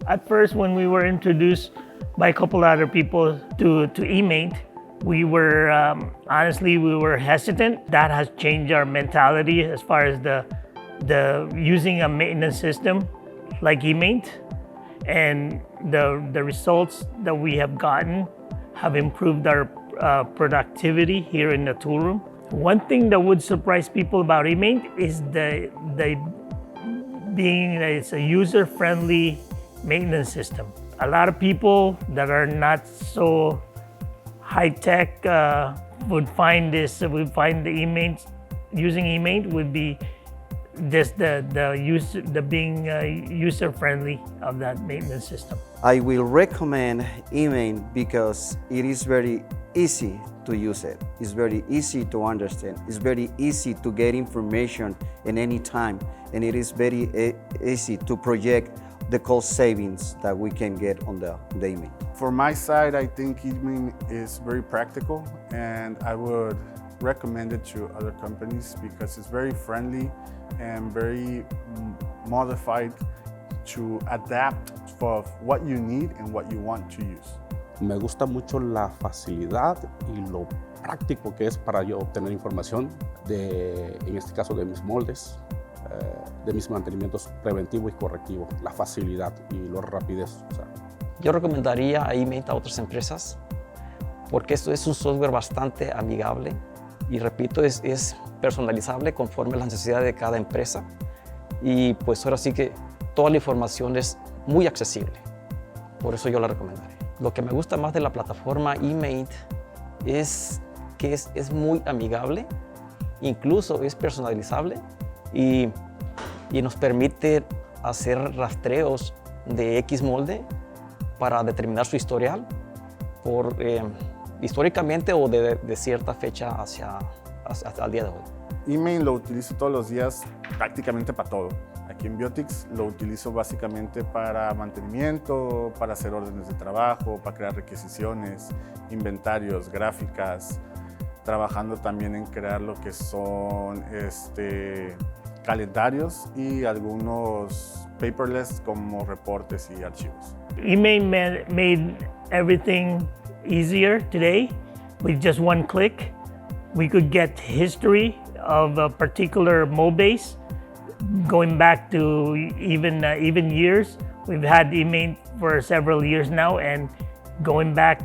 At first, when we were introduced by a couple other people to eMaint, we were, honestly, we were hesitant. That has changed our mentality as far as the using a maintenance system like eMaint. And the results that we have gotten have improved our productivity here in the tool room. One thing that would surprise people about eMaint is the being that it's a user-friendly maintenance system. A lot of people that are not so high-tech would find the eMaint, using eMaint would be just the being user-friendly of that maintenance system. I will recommend eMaint because it is very easy to use it. It's very easy to understand. It's very easy to get information in any time, and it is very easy to project the cost savings that we can get on the eMaint. For my side, I think eMaint is very practical, and I would recommend it to other companies because it's very friendly and very modified to adapt for what you need and what you want to use. Me gusta mucho la facilidad y lo práctico que es para yo obtener información en este caso de mis moldes, de mis mantenimientos preventivo y correctivo, la facilidad y la rapidez. O sea. Yo recomendaría a eMaint a otras empresas porque esto es un software bastante amigable y repito, es personalizable conforme a las necesidades de cada empresa y pues ahora sí que toda la información es muy accesible, por eso yo la recomendaré. Lo que me gusta más de la plataforma eMaint es que es muy amigable, incluso es personalizable y nos permite hacer rastreos de X molde para determinar su historial históricamente o de cierta fecha hasta el día de hoy. eMaint lo utilizo todos los días prácticamente para todo. Aquí en Biotix lo utilizo básicamente para mantenimiento, para hacer órdenes de trabajo, para crear requisiciones, inventarios, gráficas, trabajando también en crear lo que son calendarios y algunos paperless como reportes y archivos. eMaint made everything easier today. With just one click, we could get history of a particular mold base going back to even years. We've had eMaint for several years now, and going back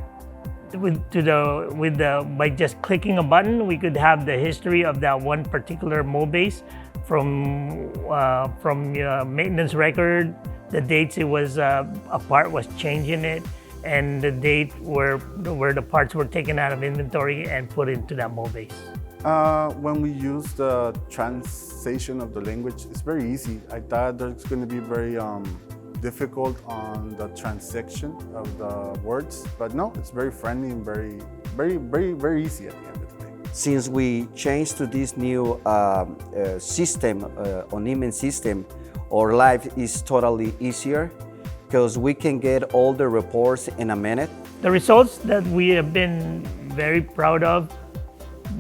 by just clicking a button, we could have the history of that one particular mold base from maintenance record, the dates it was a part was changed in it, and the date where the parts were taken out of inventory and put into that mold base. When we use the translation of the language, it's very easy. I thought there's going to be very difficult on the translation of the words, but no, it's very friendly and very easy at the end of the day. Since we changed to this new system, on eMaint system, our life is totally easier because we can get all the reports in a minute. The results that we have been very proud of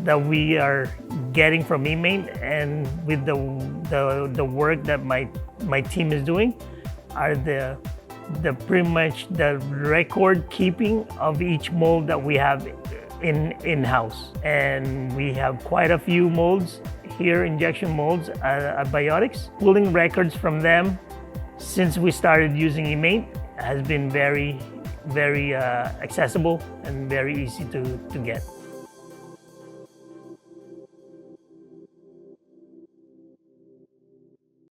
that we are getting from eMaint and with the work that my team is doing are the pretty much the record keeping of each mold that we have in-house. And we have quite a few molds here, injection molds at Biotix. Pulling records from them since we started using eMaint has been very accessible and very easy to get.